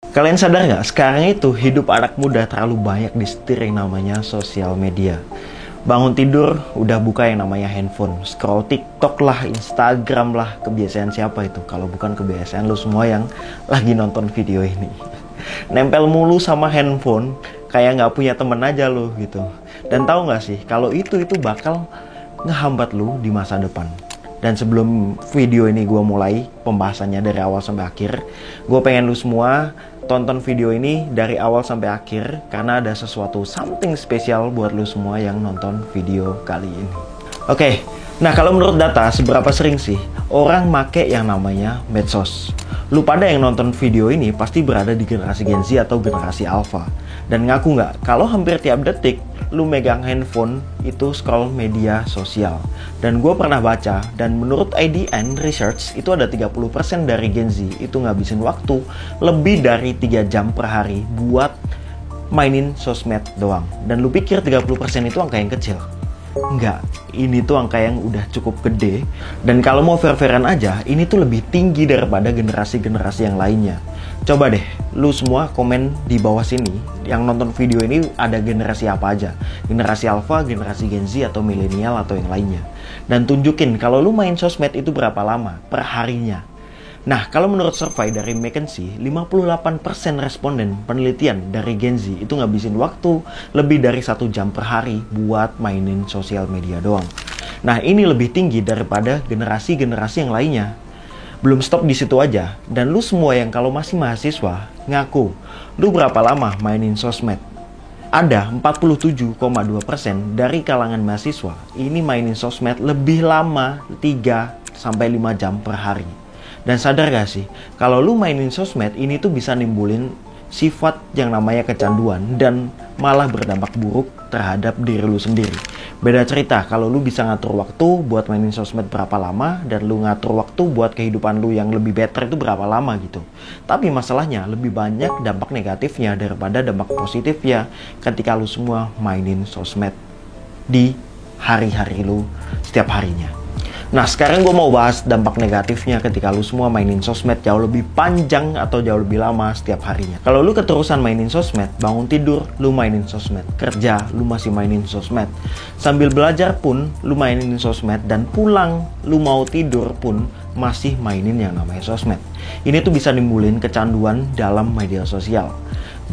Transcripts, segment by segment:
Kalian sadar nggak, sekarang itu hidup anak muda terlalu banyak disetir yang namanya sosial media. Bangun tidur, udah buka yang namanya handphone. Scroll TikTok lah, Instagram lah, kebiasaan siapa itu? Kalau bukan kebiasaan lu semua yang lagi nonton video ini. Nempel mulu sama handphone, kayak nggak punya temen aja lu gitu. Dan tahu nggak sih, kalau itu bakal ngehambat lu di masa depan. Dan sebelum video ini gue mulai pembahasannya dari awal sampai akhir, gue pengen lu semua tonton video ini dari awal sampai akhir, karena ada sesuatu something spesial buat lu semua yang nonton video kali ini. Oke, nah kalau menurut data, seberapa sering sih orang make yang namanya medsos? Lu pada yang nonton video ini pasti berada di generasi Gen Z atau generasi Alpha. Dan ngaku nggak, kalau hampir tiap detik lu megang handphone itu scroll media sosial. Dan gue pernah baca, dan menurut IDN Research itu ada 30% dari Gen Z itu ngabisin waktu lebih dari 3 jam per hari buat mainin sosmed doang. Dan lu pikir 30% itu angka yang kecil? Enggak, ini tuh angka yang udah cukup gede. Dan kalau mau fair-fairan aja, ini tuh lebih tinggi daripada generasi-generasi yang lainnya. Coba deh, lu semua komen di bawah sini yang nonton video ini ada generasi apa aja. Generasi Alpha, generasi Gen Z, atau milenial, atau yang lainnya. Dan tunjukin kalau lu main sosmed itu berapa lama per harinya. Nah, kalau menurut survei dari McKinsey, 58% responden penelitian dari Gen Z itu ngabisin waktu lebih dari 1 jam per hari buat mainin sosial media doang. Nah, ini lebih tinggi daripada generasi-generasi yang lainnya. Belum stop di situ aja, dan lu semua yang kalau masih mahasiswa, ngaku, lu berapa lama mainin sosmed? Ada 47,2% dari kalangan mahasiswa ini mainin sosmed lebih lama 3-5 jam per hari. Dan sadar gak sih, kalau lu mainin sosmed ini tuh bisa nimbulin sifat yang namanya kecanduan dan malah berdampak buruk terhadap diri lu sendiri. Beda cerita kalau lu bisa ngatur waktu buat mainin sosmed berapa lama, dan lu ngatur waktu buat kehidupan lu yang lebih better itu berapa lama gitu. Tapi masalahnya lebih banyak dampak negatifnya daripada dampak positifnya ketika lu semua mainin sosmed di hari-hari lu setiap harinya. Nah, sekarang gue mau bahas dampak negatifnya ketika lu semua mainin sosmed jauh lebih panjang atau jauh lebih lama setiap harinya. Kalau lu keterusan mainin sosmed, bangun tidur lu mainin sosmed, kerja lu masih mainin sosmed, sambil belajar pun lu mainin sosmed, dan pulang lu mau tidur pun masih mainin yang namanya sosmed. Ini tuh bisa nimbulin kecanduan dalam media sosial.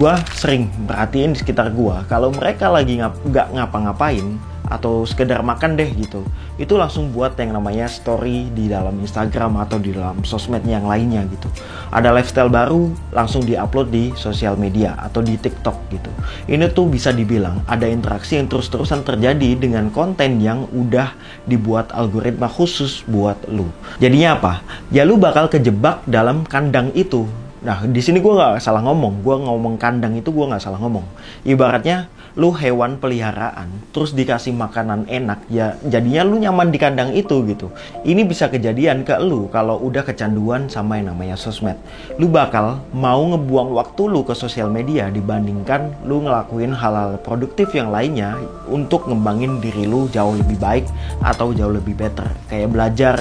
Gua sering perhatiin di sekitar gua, kalau mereka lagi nggak ngapa-ngapain atau sekedar makan deh gitu, itu langsung buat yang namanya story di dalam Instagram atau di dalam sosmed yang lainnya gitu. Ada lifestyle baru langsung diupload di sosial media atau di TikTok gitu. Ini tuh bisa dibilang ada interaksi yang terus-terusan terjadi dengan konten yang udah dibuat algoritma khusus buat lu. Jadinya apa? Ya lu bakal kejebak dalam kandang itu. Nah, di sini gue nggak salah ngomong. Gue ngomong kandang itu gue nggak salah ngomong. Ibaratnya lu hewan peliharaan, terus dikasih makanan enak, ya jadinya lu nyaman di kandang itu gitu. Ini bisa kejadian ke lu kalau udah kecanduan sama yang namanya sosmed. Lu bakal mau ngebuang waktu lu ke sosial media dibandingkan lu ngelakuin hal-hal produktif yang lainnya untuk ngembangin diri lu jauh lebih baik atau jauh lebih better. Kayak belajar,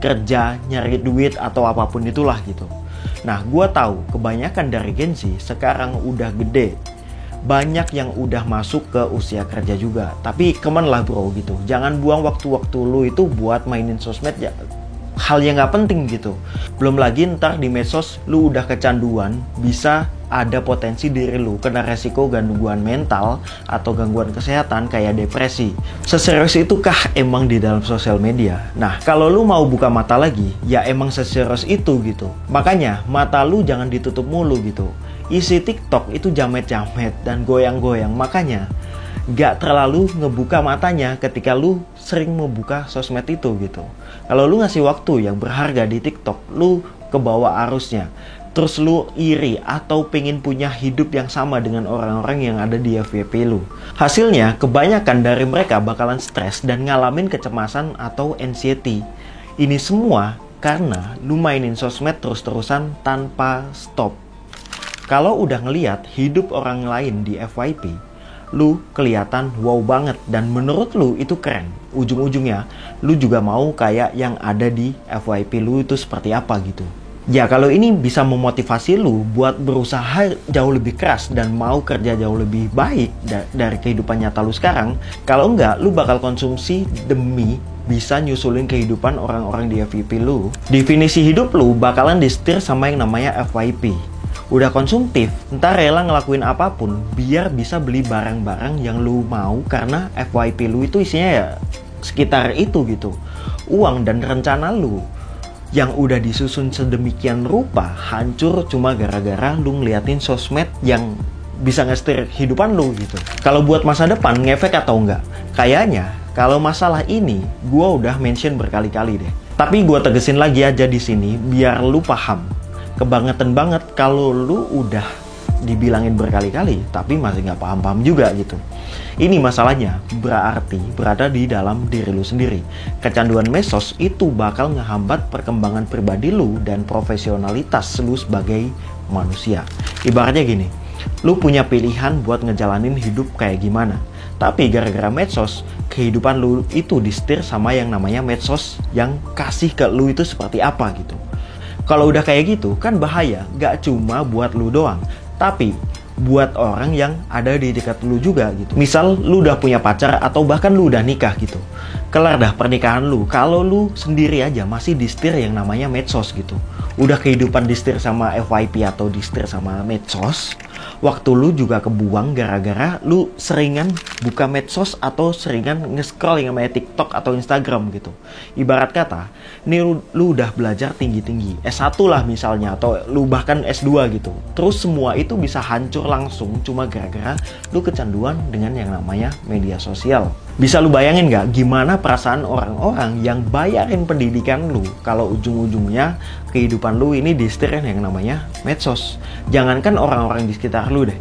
kerja, nyari duit, atau apapun itulah gitu. Nah, gue tahu kebanyakan dari Gen Z sekarang udah gede, banyak yang udah masuk ke usia kerja juga. Tapi kemen lah bro gitu, jangan buang waktu-waktu lu itu buat mainin sosmed ya, hal yang gak penting gitu. Belum lagi ntar di medsos lu udah kecanduan, bisa ada potensi diri lu kena resiko gangguan mental atau gangguan kesehatan kayak depresi. Seserius itukah emang di dalam sosial media? Nah, kalau lu mau buka mata lagi, ya emang seserius itu gitu. Makanya mata lu jangan ditutup mulu gitu. Isi TikTok itu jamet-jamet dan goyang-goyang. Makanya gak terlalu ngebuka matanya ketika lu sering membuka sosmed itu gitu. Kalau lu ngasih waktu yang berharga di TikTok, lu kebawa arusnya, terus lu iri atau pengen punya hidup yang sama dengan orang-orang yang ada di FYP lu, hasilnya kebanyakan dari mereka bakalan stres dan ngalamin kecemasan atau anxiety. Ini semua karena lu mainin sosmed terus-terusan tanpa stop. Kalau udah ngeliat hidup orang lain di FYP, lu kelihatan wow banget dan menurut lu itu keren. Ujung-ujungnya lu juga mau kayak yang ada di FYP lu itu seperti apa gitu. Ya kalau ini bisa memotivasi lu buat berusaha jauh lebih keras dan mau kerja jauh lebih baik dari kehidupan nyata lu sekarang. Kalau enggak, lu bakal konsumsi demi bisa nyusulin kehidupan orang-orang di FYP lu. Definisi hidup lu bakalan disetir sama yang namanya FYP. Udah konsumtif, ntar rela ngelakuin apapun biar bisa beli barang-barang yang lu mau karena FYP lu itu isinya ya sekitar itu gitu. Uang dan rencana lu yang udah disusun sedemikian rupa hancur cuma gara-gara lu ngeliatin sosmed yang bisa nge-steer kehidupan lu gitu. Kalau buat masa depan ngefek atau enggak? Kayaknya kalau masalah ini gua udah mention berkali-kali deh. Tapi gua tegesin lagi aja di sini biar lu paham. Kebangetan banget kalau lu udah dibilangin berkali-kali tapi masih nggak paham-paham juga gitu. Ini masalahnya berarti berada di dalam diri lu sendiri. Kecanduan medsos itu bakal ngehambat perkembangan pribadi lu dan profesionalitas lu sebagai manusia. Ibaratnya gini, lu punya pilihan buat ngejalanin hidup kayak gimana. Tapi gara-gara medsos, kehidupan lu itu disetir sama yang namanya medsos yang kasih ke lu itu seperti apa gitu. Kalau udah kayak gitu kan bahaya, gak cuma buat lu doang, tapi buat orang yang ada di dekat lu juga gitu. Misal lu udah punya pacar atau bahkan lu udah nikah gitu. Kelar dah pernikahan lu, kalau lu sendiri aja masih disetir yang namanya medsos gitu. Udah kehidupan disetir sama FYP atau disetir sama medsos, waktu lu juga kebuang gara-gara lu seringan buka medsos atau seringan nge-scroll yang namanya TikTok atau Instagram gitu. Ibarat kata, ini lu udah belajar tinggi-tinggi, S1 lah misalnya, atau lu bahkan S2 gitu. Terus semua itu bisa hancur langsung cuma gara-gara lu kecanduan dengan yang namanya media sosial. Bisa lu bayangin gak gimana perasaan orang-orang yang bayarin pendidikan lu kalau ujung-ujungnya kehidupan lu ini disetir yang namanya medsos. Jangankan orang-orang di sekitar lu deh,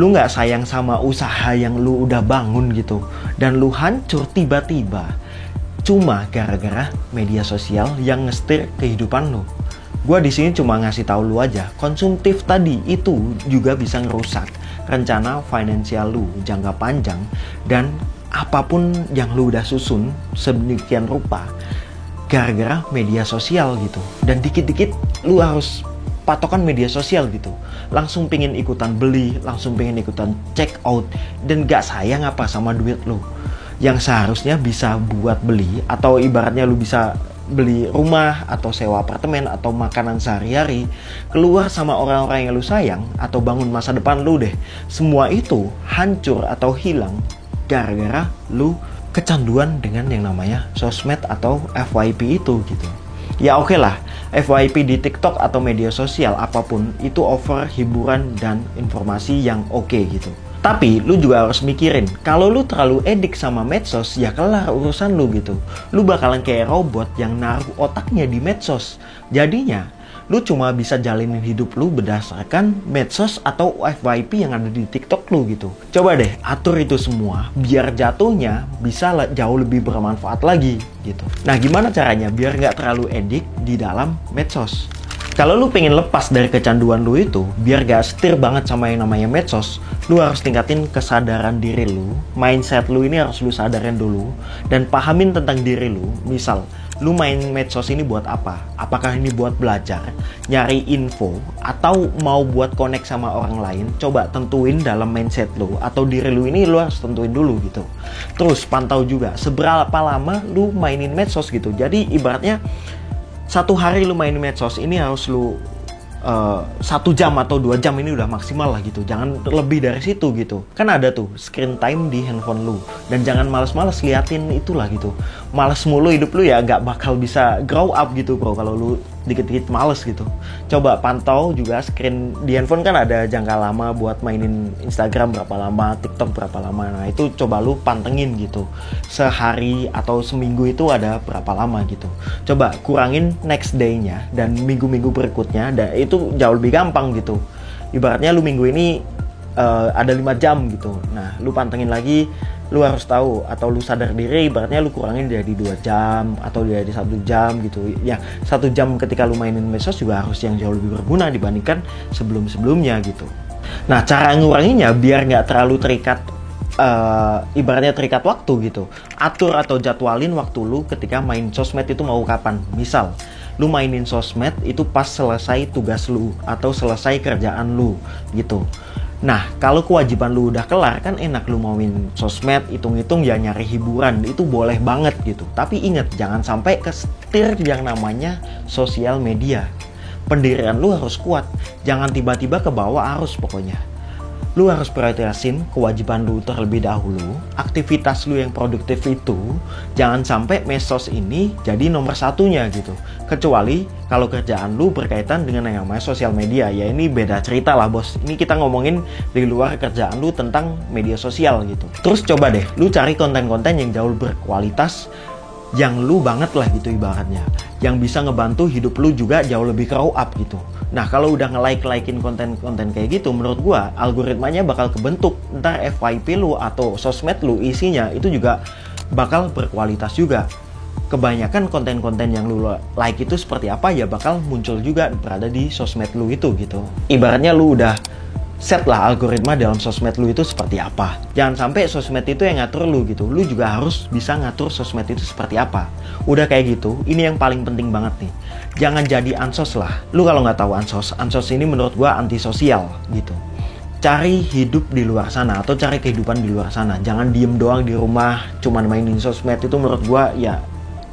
lu gak sayang sama usaha yang lu udah bangun gitu dan lu hancur tiba-tiba cuma gara-gara media sosial yang ngestir kehidupan lu. Gua di sini cuma ngasih tahu lu aja, konsumtif tadi itu juga bisa ngerusak rencana finansial lu jangka panjang dan apapun yang lu udah susun sedemikian rupa gara-gara media sosial gitu. Dan dikit-dikit lu harus patokan media sosial gitu, langsung pengen ikutan beli, langsung pengen ikutan check out, dan gak sayang apa sama duit lu yang seharusnya bisa buat beli, atau ibaratnya lu bisa beli rumah atau sewa apartemen atau makanan sehari-hari, keluar sama orang-orang yang lu sayang atau bangun masa depan lu deh. Semua itu hancur atau hilang gara-gara lu kecanduan dengan yang namanya sosmed atau FYP itu gitu. Ya oke lah, FYP di TikTok atau media sosial apapun itu offer hiburan dan informasi yang oke gitu. Tapi lu juga harus mikirin, kalau lu terlalu edik sama medsos, ya kelar urusan lu gitu. Lu bakalan kayak robot yang naruh otaknya di medsos. Jadinya lu cuma bisa jalinin hidup lu berdasarkan medsos atau FYP yang ada di TikTok lu gitu. Coba deh atur itu semua biar jatuhnya bisa jauh lebih bermanfaat lagi gitu. Nah gimana caranya biar nggak terlalu edik di dalam medsos? Kalau lu pengen lepas dari kecanduan lu itu, biar gak setir banget sama yang namanya medsos, lu harus tingkatin kesadaran diri lu. Mindset lu ini harus lu sadarin dulu dan pahamin tentang diri lu. Misal, lu main medsos ini buat apa? Apakah ini buat belajar, nyari info, atau mau buat connect sama orang lain? Coba tentuin dalam mindset lu atau diri lu ini lu harus tentuin dulu gitu. Terus pantau juga seberapa lama lu mainin medsos gitu. Jadi ibaratnya satu hari lu main medsos ini harus lu 1 jam atau 2 jam ini udah maksimal lah gitu. Jangan lebih dari situ gitu. Kan ada tuh screen time di handphone lu. Dan jangan males-males liatin itulah gitu. Males mulu hidup lu ya gak bakal bisa grow up gitu bro kalau lu dikit-dikit males gitu. Coba pantau juga screen di handphone kan ada jangka lama buat mainin Instagram berapa lama, TikTok berapa lama. Nah itu coba lu pantengin gitu. Sehari atau seminggu itu ada berapa lama gitu. Coba kurangin next day-nya dan minggu-minggu berikutnya, dan itu jauh lebih gampang gitu. Ibaratnya lu minggu ini ada 5 jam gitu. Nah lu pantengin lagi, lu harus tahu atau lu sadar diri ibaratnya lu kurangin jadi 2 jam atau jadi 1 jam gitu ya. 1 jam ketika lu mainin medsos juga harus yang jauh lebih berguna dibandingkan sebelum-sebelumnya gitu. Nah cara nguranginnya biar nggak terlalu terikat ibaratnya terikat waktu gitu. Atur atau jadwalin waktu lu ketika main sosmed itu mau kapan. Misal Lu mainin sosmed itu pas selesai tugas lu atau selesai kerjaan lu gitu. Nah, kalau kewajiban lu udah kelar kan enak lu mau main sosmed, hitung-hitung ya nyari hiburan, itu boleh banget gitu. Tapi ingat, jangan sampai kesetir yang namanya sosial media. Pendirian lu harus kuat, jangan tiba-tiba ke bawah arus pokoknya. Lu harus prioritasin kewajiban lu terlebih dahulu, aktivitas lu yang produktif itu, jangan sampai medsos ini jadi nomor satunya gitu. Kecuali kalau kerjaan lu berkaitan dengan yang namanya sosial media, ya ini beda cerita lah bos. Ini kita ngomongin di luar kerjaan lu tentang media sosial gitu. Terus coba deh, lu cari konten-konten yang jauh berkualitas, yang lu banget lah gitu ibaratnya, yang bisa ngebantu hidup lu juga jauh lebih grow up gitu. Nah kalau udah nge-like-likein konten-konten kayak gitu, menurut gua algoritmanya bakal kebentuk. Ntar FYP lu atau sosmed lu isinya itu juga bakal berkualitas juga. Kebanyakan konten-konten yang lu like itu seperti apa ya bakal muncul juga berada di sosmed lu itu gitu. Ibaratnya lu udah set lah algoritma dalam sosmed lu itu seperti apa. Jangan sampai sosmed itu yang ngatur lu gitu. Lu juga harus bisa ngatur sosmed itu seperti apa. Udah kayak gitu, ini yang paling penting banget nih. Jangan jadi ansos lah. Lu kalau nggak tahu ansos ini menurut gua antisosial gitu. Cari hidup di luar sana atau cari kehidupan di luar sana. Jangan diem doang di rumah, cuman mainin sosmed, itu menurut gua ya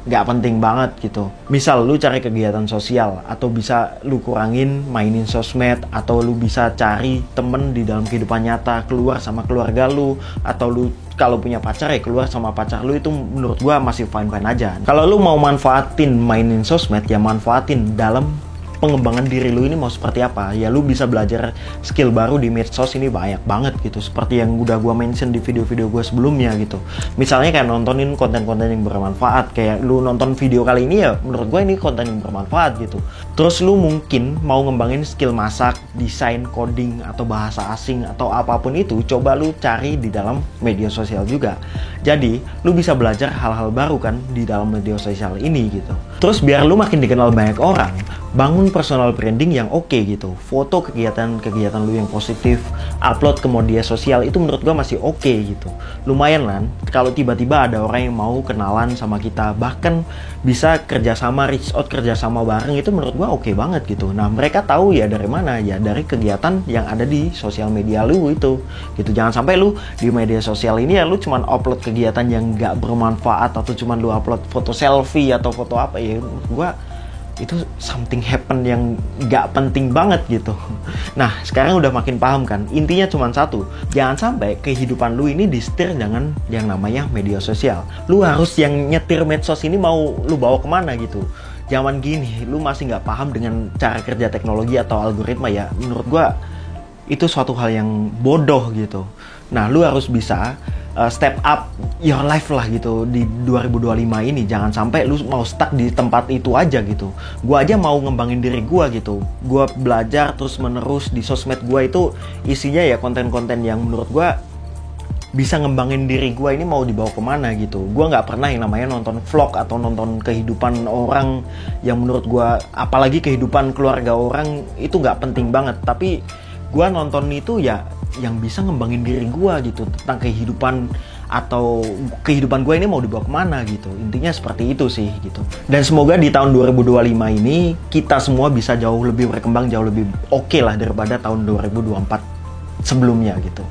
nggak penting banget gitu. Misal lu cari kegiatan sosial, atau bisa lu kurangin mainin sosmed, atau lu bisa cari temen di dalam kehidupan nyata, keluar sama keluarga lu, atau lu kalau punya pacar ya keluar sama pacar lu, itu menurut gua masih fine-fine aja. Kalau lu mau manfaatin mainin sosmed, ya manfaatin dalam pengembangan diri lu ini mau seperti apa. Ya lu bisa belajar skill baru di medsos ini banyak banget gitu, seperti yang udah gua mention di video-video gua sebelumnya gitu. Misalnya kayak nontonin konten-konten yang bermanfaat, kayak lu nonton video kali ini ya menurut gua ini konten yang bermanfaat gitu. Terus lu mungkin mau ngembangin skill masak, desain, coding, atau bahasa asing, atau apapun itu, coba lu cari di dalam media sosial juga. Jadi lu bisa belajar hal-hal baru kan di dalam media sosial ini gitu. Terus biar lu makin dikenal banyak orang, bangun personal branding yang oke gitu. Foto kegiatan-kegiatan lu yang positif, upload ke media sosial, itu menurut gua masih oke gitu. Lumayan lah kalau tiba-tiba ada orang yang mau kenalan sama kita, bahkan bisa kerjasama, reach out, kerjasama bareng, itu menurut gua oke banget gitu. Nah mereka tahu ya dari mana, ya dari kegiatan yang ada di sosial media lu itu gitu. Jangan sampai lu di media sosial ini ya lu cuman upload kegiatan yang gak bermanfaat, atau cuman lu upload foto selfie atau foto apa ya, gua itu something happen yang gak penting banget gitu. Nah sekarang udah makin paham kan, intinya cuma satu, jangan sampai kehidupan lu ini disetir dengan yang namanya media sosial. Lu harus yang nyetir medsos ini mau lu bawa kemana gitu. Zaman gini lu masih gak paham dengan cara kerja teknologi atau algoritma, ya menurut gua itu suatu hal yang bodoh gitu. Nah lu harus bisa step up your life lah gitu di 2025 ini. Jangan sampai lu mau stuck di tempat itu aja gitu. Gua aja mau ngembangin diri gua gitu. Gua belajar terus menerus di sosmed gua itu isinya ya konten-konten yang menurut gua bisa ngembangin diri gua ini mau dibawa kemana gitu. Gua nggak pernah yang namanya nonton vlog atau nonton kehidupan orang yang menurut gua, apalagi kehidupan keluarga orang, itu nggak penting banget. Tapi gua nonton itu ya yang bisa ngembangin diri gue gitu, tentang kehidupan atau kehidupan gue ini mau dibawa kemana gitu. Intinya seperti itu sih gitu. Dan semoga di tahun 2025 ini kita semua bisa jauh lebih berkembang, jauh lebih oke lah daripada tahun 2024 sebelumnya gitu.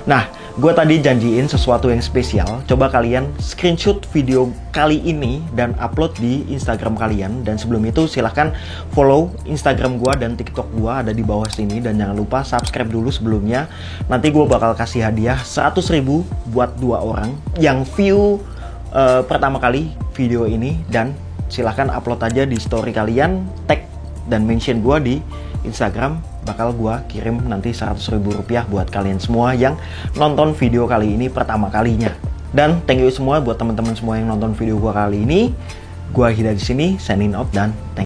Nah, gue tadi janjiin sesuatu yang spesial. Coba kalian screenshot video kali ini dan upload di Instagram kalian. Dan sebelum itu silahkan follow Instagram gue dan TikTok gue ada di bawah sini. Dan jangan lupa subscribe dulu sebelumnya. Nanti gue bakal kasih hadiah 100.000 buat 2 orang yang view pertama kali video ini. Dan silahkan upload aja di story kalian, tag dan mention gue di Instagram. Bakal gue kirim nanti 100.000 rupiah buat kalian semua yang nonton video kali ini pertama kalinya. Dan thank you semua buat teman-teman semua yang nonton video gue kali ini. Gue Hida di sini, signing out dan thank you.